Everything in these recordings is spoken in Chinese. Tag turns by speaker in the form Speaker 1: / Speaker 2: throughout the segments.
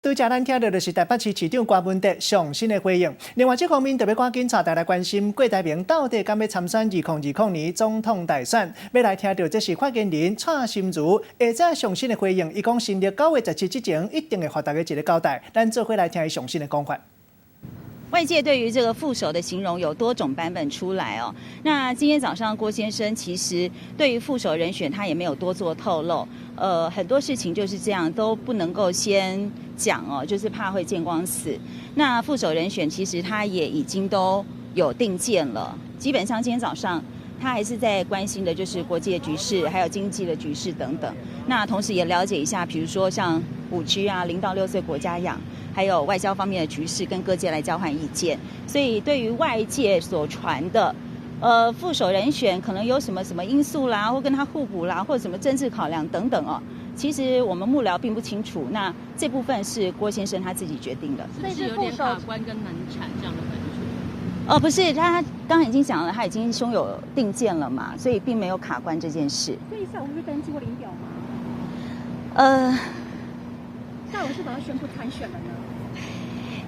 Speaker 1: 拄则咱听到的是台北市市长郭文德上新的回应。另外，这方面特别赶紧带大家关心郭台铭到底敢要参选2020年总统大选？要来听到这是发言人蔡心如下早上新的回应，伊讲新历9月17之前一定会发大家一个交代。咱做伙来听伊上新的讲法。
Speaker 2: 外界对于这个副手的形容有多种版本出来哦。那今天早上郭先生其实对于副手人选他也没有多做透露，很多事情就是这样都不能够先讲哦，就是怕会见光死。那副手人选其实他也已经都有定见了，基本上今天早上他还是在关心的就是国际的局势，还有经济的局势等等。那同时也了解一下，比如说像5G啊，0到6岁国家养。还有外交方面的局势，跟各界来交换意见。所以对于外界所传的，副手人选可能有什么因素啦，或跟他互补啦，或者什么政治考量等等哦，其实我们幕僚并不清楚。那这部分是郭先生他自己决定的。
Speaker 3: 所以是有点卡关跟难产这样的感觉。
Speaker 2: 不是，他刚刚已经讲了，他已经胸有定见了嘛，所以并没有卡关这件事。
Speaker 4: 所以下午是登记过领表吗？下午是否要宣布参选了呢？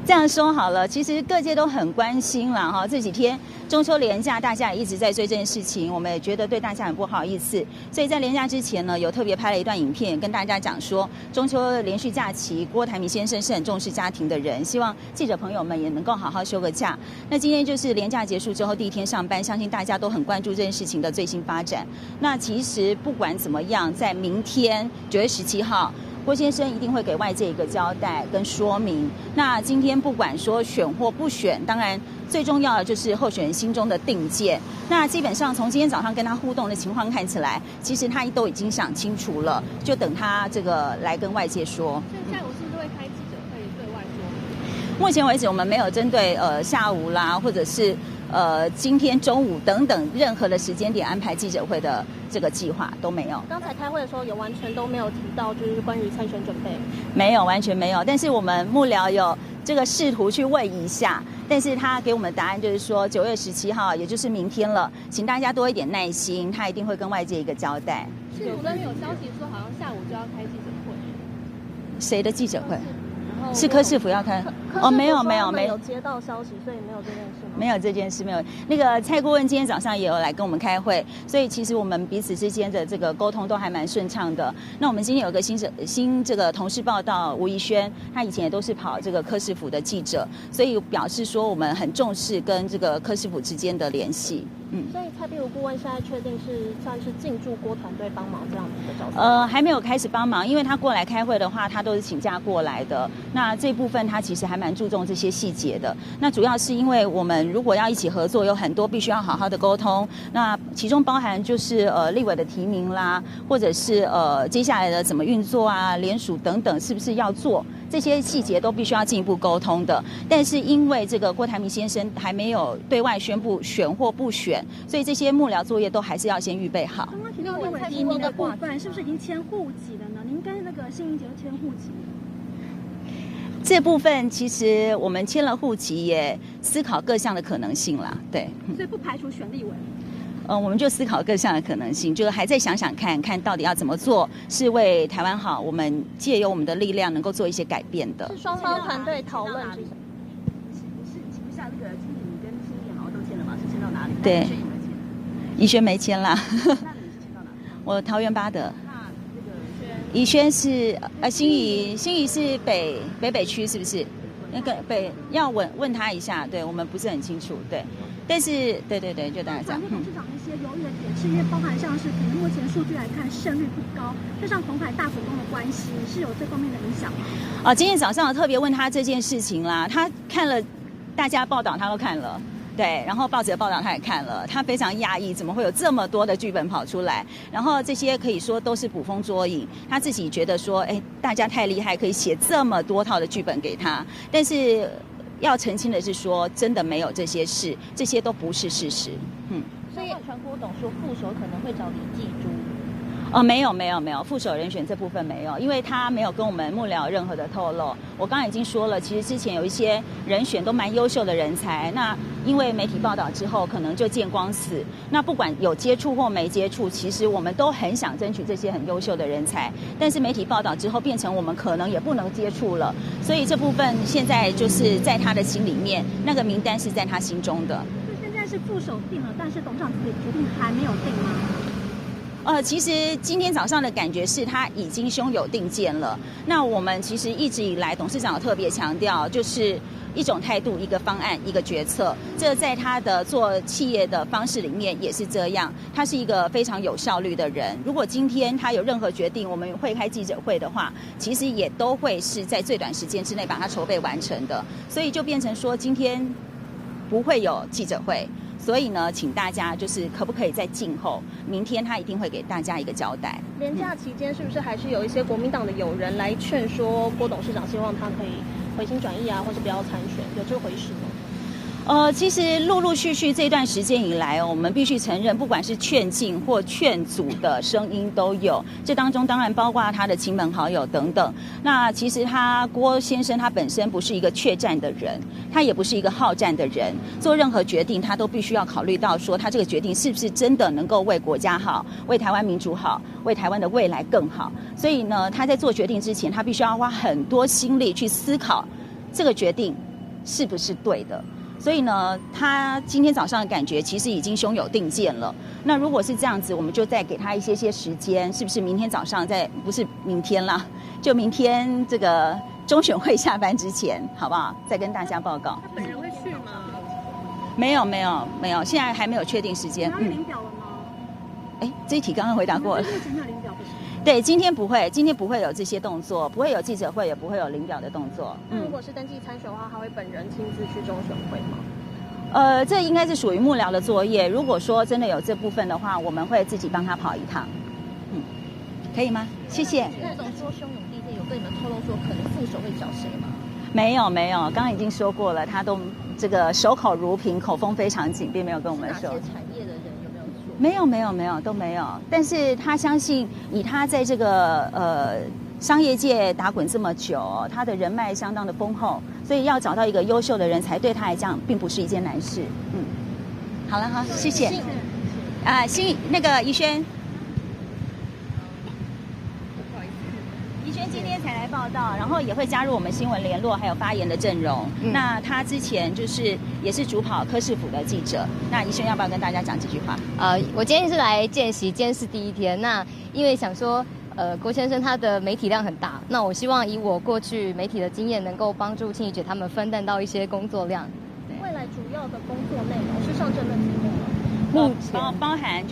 Speaker 2: 这样说好了，其实各界都很关心啦哈。这几天中秋连假，大家也一直在追这件事情，我们也觉得对大家很不好意思，所以在连假之前呢，有特别拍了一段影片，跟大家讲说，中秋连续假期，郭台铭先生是很重视家庭的人，希望记者朋友们也能够好好休个假。那今天就是连假结束之后第一天上班，相信大家都很关注这件事情的最新发展。那其实不管怎么样，在明天9月17号。郭先生一定会给外界一个交代跟说明。那今天不管说选或不选，当然最重要的就是候选人心中的定见。那基本上从今天早上跟他互动的情况看起来，其实他都已经想清楚了，就等他这个来跟外界说。
Speaker 4: 所以下午是不是会开记者会对外说？
Speaker 2: 目前为止，我们没有针对下午啦，或者是今天中午等等任何的时间点安排记者会的这个计划都没有。
Speaker 4: 刚才开会的时候也完全都没有提到，就是关于参选准备。
Speaker 2: 没有，完全没有。但是我们幕僚有这个试图去问一下，但是他给我们的答案就是说9月17号，也就是明天了，请大家多一点耐心，他一定会跟外界一个交代。
Speaker 4: 是我那边有消息说，好像下午就要开记者会。
Speaker 2: 谁的记者会？是柯市府要开？没有
Speaker 4: 接到消息，所以没有这件事吗？
Speaker 2: 没有这件事，没有。那个蔡顾问今天早上也有来跟我们开会，所以其实我们彼此之间的这个沟通都还蛮顺畅的。那我们今天有个新这个同事报道，吴怡轩，他以前也都是跑这个柯市府的记者，所以表示说我们很重视跟这个柯市府之间的联系。
Speaker 4: 所以蔡壁如顾问现在确定是算是进驻郭团队帮忙这样子的角色？
Speaker 2: 还没有开始帮忙，因为他过来开会的话，他都是请假过来的。那这部分他其实还蛮注重这些细节的。那主要是因为我们如果要一起合作，有很多必须要好好的沟通。那其中包含就是立委的提名啦，或者是接下来的怎么运作啊、联署等等，是不是要做？这些细节都必须要进一步沟通的，但是因为这个郭台铭先生还没有对外宣布选或不选，所以这些幕僚作业都还是要先预备好。
Speaker 4: 刚刚提到立委提名的部分，是不是已经迁户籍了呢？您跟那个新营姐都迁户籍了？
Speaker 2: 这部分其实我们迁了户籍，也思考各项的可能性啦，对。
Speaker 4: 所以不排除选立委。
Speaker 2: 我们就思考各项的可能性，就是还在想想看到底要怎么做，是为台湾好。我们借由我们的力量，能够做一些改变的。
Speaker 4: 是双方团队讨论。
Speaker 3: 是请问下那个经理跟新义好像都签了吗？是签到哪里？
Speaker 2: 对，宜轩没签啦。
Speaker 3: 那你是签到哪？
Speaker 2: 我桃园8德。
Speaker 3: 那那个
Speaker 2: 宜轩是新义是北区是不是？那个要问他一下，对我们不是很清楚，对。但是对，就大概这样。
Speaker 4: 董事长一些犹豫的点是因为包含像是可能目前数据来看胜率不高，加上鸿海大股东的关系，是有这方面的影响吗？
Speaker 2: 今天早上特别问他这件事情啦，他看了大家报道，他都看了。对，然后报纸的报道他也看了，他非常讶异，怎么会有这么多的剧本跑出来？然后这些可以说都是捕风捉影，他自己觉得说，大家太厉害，可以写这么多套的剧本给他。但是要澄清的是说，真的没有这些事，这些都不是事实。
Speaker 4: 所以传郭董说副手可能会找李继珠。
Speaker 2: 没有，副手人选这部分没有，因为他没有跟我们幕僚任何的透露。我刚刚已经说了，其实之前有一些人选都蛮优秀的人才，那因为媒体报道之后，可能就见光死。那不管有接触或没接触，其实我们都很想争取这些很优秀的人才，但是媒体报道之后，变成我们可能也不能接触了。所以这部分现在就是在他的心里面，那个名单是在他心中的。
Speaker 4: 现在是副手定了，但是董事长自己决定还没有定吗？
Speaker 2: 其实今天早上的感觉是他已经胸有定见了。那我们其实一直以来，董事长有特别强调，就是一种态度、一个方案、一个决策。这在他的做企业的方式里面也是这样。他是一个非常有效率的人。如果今天他有任何决定，我们会开记者会的话，其实也都会是在最短时间之内把它筹备完成的。所以就变成说，今天不会有记者会。所以呢，请大家就是可不可以在静候，明天他一定会给大家一个交代。
Speaker 5: 连假期间是不是还是有一些国民党的友人来劝说郭董事长，希望他可以回心转意啊，或是不要参选，有这回事吗？
Speaker 2: 其实陆陆续续这段时间以来我们必须承认，不管是劝进或劝阻的声音都有。这当中当然包括他的亲朋好友等等。那其实郭先生他本身不是一个怯战的人，他也不是一个好战的人。做任何决定，他都必须要考虑到说，他这个决定是不是真的能够为国家好，为台湾民主好，为台湾的未来更好。所以呢，他在做决定之前，他必须要花很多心力去思考这个决定是不是对的。所以呢，他今天早上的感觉其实已经胸有定见了。那如果是这样子，我们就再给他一些时间，是不是明天早上不是明天啦，就明天这个中选会下班之前，好不好？再跟大家报告。
Speaker 5: 他本人会去吗？
Speaker 2: 没有，现在还没有确定时间。
Speaker 4: 要领表了吗？
Speaker 2: 这一题刚刚回答过了。
Speaker 4: 目前没有领表不是？
Speaker 2: 对，今天不会有这些动作，不会有记者会，也不会有领表的动作。
Speaker 5: 那如果是登记参选的话，他会本人亲自去中选会吗？
Speaker 2: 这应该是属于幕僚的作业。如果说真的有这部分的话，我们会自己帮他跑一趟。可以吗？谢谢。
Speaker 3: 那总说胸有定见，有跟你们透露说可能副手会找谁吗？
Speaker 2: 没有，刚刚已经说过了，他都这个守口如瓶，口风非常紧，并没有跟我们说。
Speaker 3: 哪些产业的人有没有说？
Speaker 2: 没有，都没有。但是他相信，以他在这个商业界打滚这么久，他的人脉相当的丰厚，所以要找到一个优秀的人才，对他来讲并不是一件难事。好了哈，谢谢。那个怡轩。怡轩今天才来报道，然后也会加入我们新闻联络还有发言的阵容。那他之前也是主跑柯市府的记者。那怡轩要不要跟大家讲几句话？
Speaker 6: 我今天是来见习，今天是第一天。那因为想说，郭先生他的媒体量很大，那我希望以我过去媒体的经验，能够帮助庆怡姐他们分担到一些工作量。
Speaker 5: 未来主要的工作内容是上政论题目吗？
Speaker 2: 包含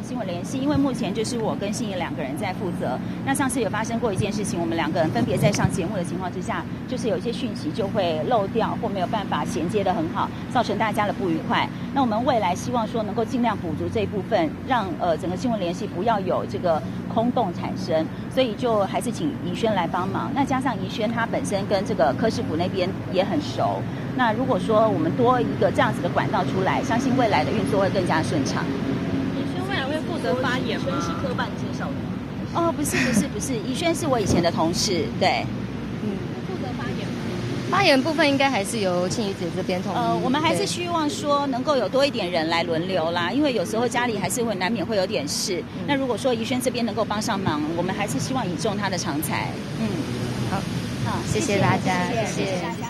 Speaker 2: 新闻联系，因为目前就是我跟信怡2个人在负责。那上次有发生过一件事情，我们2个人分别在上节目的情况之下，就是有一些讯息就会漏掉或没有办法衔接得很好，造成大家的不愉快。那我们未来希望说能够尽量补足这一部分，让整个新闻联系不要有这个空洞产生，所以就还是请怡轩来帮忙。那加上怡轩他本身跟这个柯市府那边也很熟。那如果说我们多一个这样子的管道出来，相信未来的运作会更加顺畅。
Speaker 5: 怡轩未来会负责发言吗？
Speaker 3: 是科办介绍的吗？
Speaker 2: 不是，怡轩是我以前的同事，对。
Speaker 5: 负责发言吗？
Speaker 6: 发言部分应该还是由庆怡姐这边统一。
Speaker 2: 我们还是希望说能够有多一点人来轮流啦，因为有时候家里还是会难免会有点事。那如果说怡轩这边能够帮上忙，我们还是希望倚重他的长才。
Speaker 6: 好，谢谢大家，谢谢。